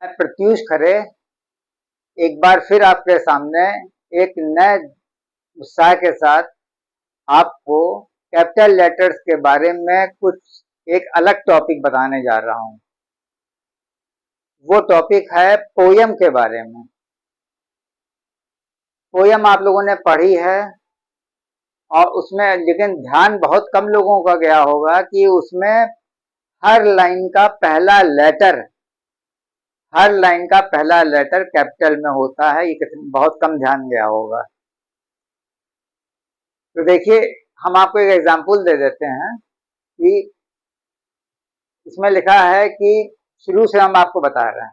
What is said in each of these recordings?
मैं प्रत्यूष खरे एक बार फिर आपके सामने एक नए उत्साह के साथ आपको कैपिटल लेटर्स के बारे में कुछ एक अलग टॉपिक बताने जा रहा हूं। वो टॉपिक है पोयम के बारे में। पोयम आप लोगों ने पढ़ी है और उसमें लेकिन ध्यान बहुत कम लोगों का गया होगा कि उसमें हर लाइन का पहला लेटर कैपिटल में होता है। ये बहुत कम ध्यान गया होगा। तो देखिए, हम आपको एक एग्जांपल दे देते हैं कि इसमें लिखा है कि शुरू से हम आपको बता रहे हैं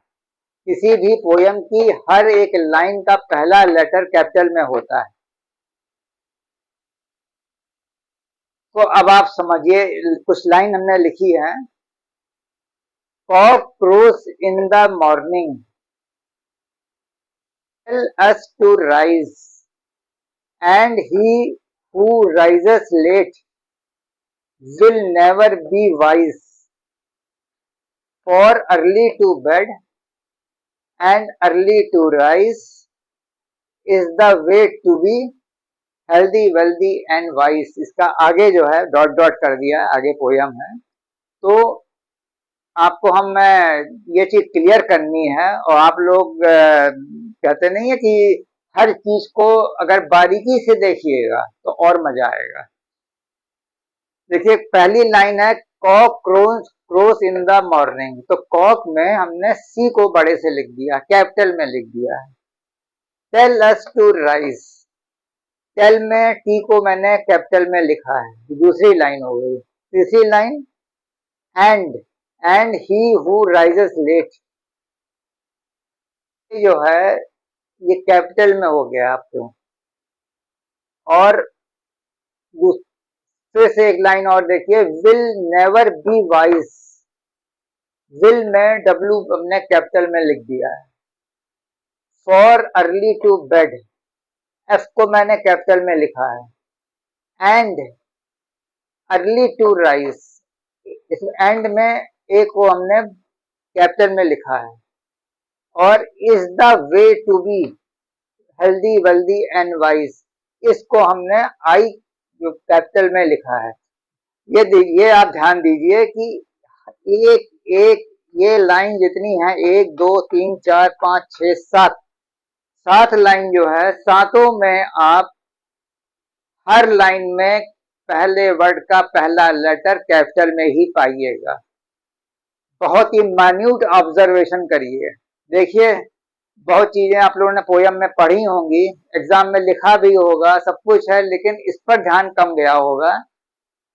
किसी भी पोयम की हर एक लाइन का पहला लेटर कैपिटल में होता है। तो अब आप समझिए, कुछ लाइन हमने लिखी है। Cock crows in the morning tell us to rise and he who rises late will never be wise, for early to bed and early to rise is the way to be healthy, wealthy and wise। इसका आगे जो है dot dot कर दिया है, आगे poem है। तो आपको हम ये चीज क्लियर करनी है और आप लोग कहते नहीं है कि हर चीज को अगर बारीकी से देखिएगा तो और मजा आएगा। देखिए, पहली लाइन है cock crows in the morning. तो कॉक में हमने सी को बड़े से लिख दिया, कैपिटल में लिख दिया है। Tell us to rise, tell में टी को मैंने कैपिटल में लिखा है, दूसरी लाइन हो गई। तीसरी line and he who rises late, जो है ये कैपिटल में हो गया आपको। और फिर से एक लाइन और देखिए, will never be wise, will में डब्ल्यू हमने कैपिटल में लिख दिया है। For early to bed, F को मैंने कैपिटल में लिखा है। एंड अर्ली टू राइज, इस एंड में ए को हमने कैपिटल में लिखा है। और is the way to be healthy, wealthy and wise, इसको हमने आई जो कैपिटल में लिखा है। ये आप ध्यान दीजिए कि एक एक ये लाइन जितनी है, 1 2 3 4 5 6 7 लाइन जो है, सातों में आप हर लाइन में पहले वर्ड का पहला लेटर कैपिटल में ही पाइएगा। बहुत ही माइन्यूट ऑब्जर्वेशन करिए। देखिए, बहुत चीजें आप लोगों ने पोयम में पढ़ी होंगी, एग्जाम में लिखा भी होगा, सब कुछ है, लेकिन इस पर ध्यान कम गया होगा।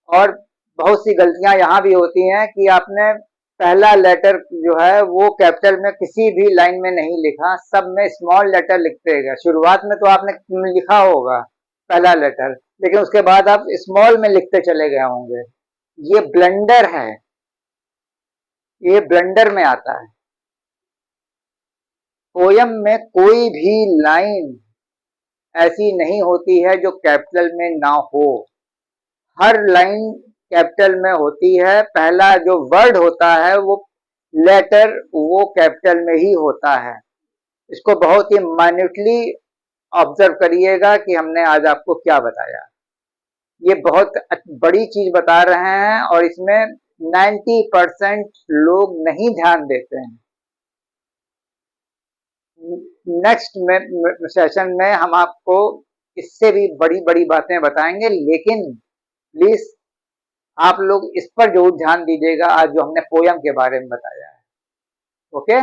और बहुत सी गलतियां यहाँ भी होती हैं कि आपने पहला लेटर जो है वो कैपिटल में किसी भी लाइन में नहीं लिखा, सब में स्मॉल लेटर लिखते गए। शुरुआत में तो आपने लिखा होगा पहला लेटर, लेकिन उसके बाद आप स्मॉल में लिखते चले गए होंगे। ये ब्लंडर है, ये ब्लंडर में आता है। पोयम में कोई भी लाइन ऐसी नहीं होती है जो कैपिटल में ना हो। हर लाइन कैपिटल में होती है। पहला जो वर्ड होता है वो लेटर वो कैपिटल में ही होता है। इसको बहुत ही माइन्यूटली ऑब्जर्व करिएगा कि हमने आज आपको क्या बताया। ये बहुत बड़ी चीज बता रहे हैं और इसमें 90% लोग नहीं ध्यान देते हैं। नेक्स्ट सेशन में हम आपको इससे भी बड़ी बड़ी बातें बताएंगे, लेकिन प्लीज आप लोग इस पर जरूर ध्यान दीजिएगा आज जो हमने पोयम के बारे में बताया है। ओके।